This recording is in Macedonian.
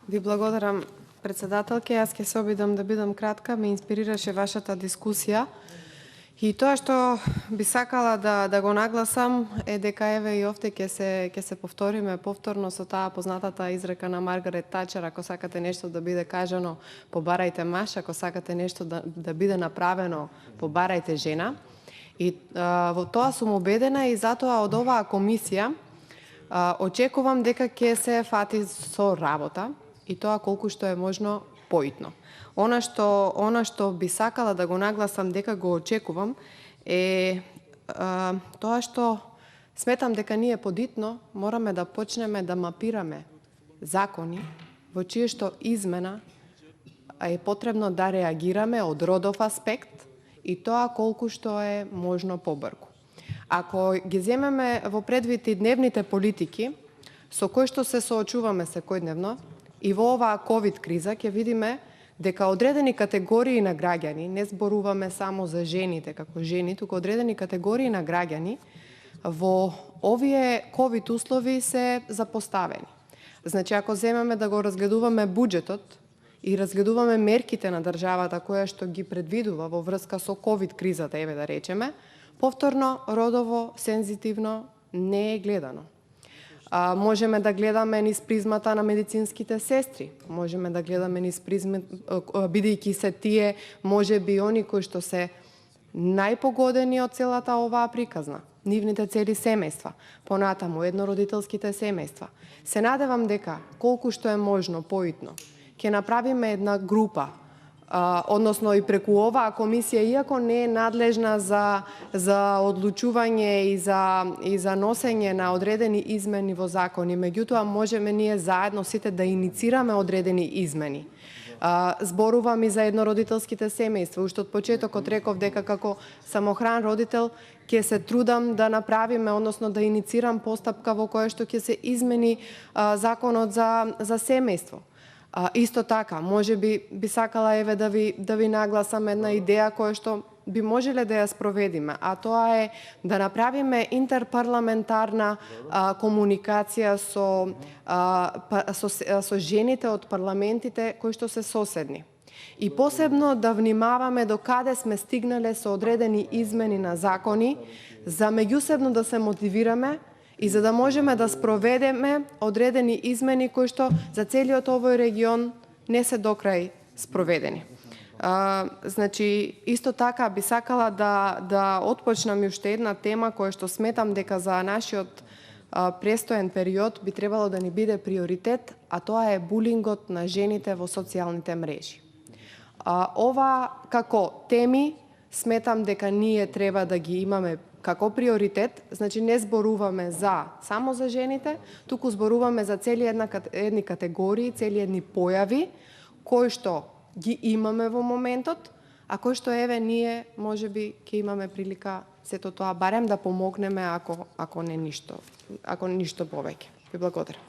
Ви благодарам, председателке. Јас ќе се обидам да бидам кратка. Ме инспирираше вашата дискусија. И тоа што би сакала да го нагласам е дека еве и овде ќе се повториме повторно со таа познатата изрека на Маргарет Тачер: ако сакате нешто да биде кажано, побарајте маж, ако сакате нешто да биде направено, побарајте жена. И во тоа сум убедена и затоа од оваа комисија очекувам дека ќе се фати со работа и тоа колку што е можно поитно. Она што би сакала да го нагласам дека го очекувам е тоа што сметам дека ние подитно мораме да почнеме да мапираме закони во чие што измена е потребно да реагираме од родов аспект и тоа колку што е можно побрзо. Ако ги земеме во предвид и дневните политики со кои што се соочуваме секојдневно и во оваа ковид криза, ќе видиме дека одредени категории на граѓани, не зборуваме само за жените како жени, туку одредени категории на граѓани во овие ковид услови се запоставени. Значи, ако земеме да го разгледуваме буџетот и разгледуваме мерките на државата која што ги предвидува во врска со ковид кризата, еве да речеме, повторно родово сензитивно не е гледано. Можеме да гледаме низ призмата на медицинските сестри, можеме да гледаме низ призмата, бидејќи се тие можеби они кои што се најпогодени од целата оваа приказна, нивните цели семејства, понатаму еднородителските семејства. Се надевам дека колку што е можно поитно ќе направиме една група, односно и преку оваа комисија, иако не е надлежна за одлучување и за носење на одредени измени во закони, меѓутоа можеме ние заедно сите да иницираме одредени измени. Зборувам и за еднородителските семејства. Уште од почетокот реков дека како самохран родител ќе се трудам да направиме, односно да иницирам постапка во која што ќе се измени законот за семејство. Исто така, може би сакала еве да ви нагласам една идеја која што би можеле да ја спроведиме, а тоа е да направиме интерпарламентарна комуникација со жените од парламентите кои што се соседни. И посебно да внимаваме до каде сме стигнале со одредени измени на закони, за меѓусебно да се мотивираме и за да можеме да спроведеме одредени измени кои што за целиот овој регион не се до крај спроведени. Значи, исто така би сакала да отпочнам уште една тема која што сметам дека за нашиот престоен период би требало да ни биде приоритет, а тоа е булингот на жените во социјалните мрежи. Ова како теми сметам дека ние треба да ги имаме како приоритет. Значи, не зборуваме само за жените, туку зборуваме за цели едни категории, цели едни појави кои што ги имаме во моментот, а кои што еве ние можеби ќе имаме прилика сето тоа барем да помогнеме ако ништо повеќе. Ви благодарам.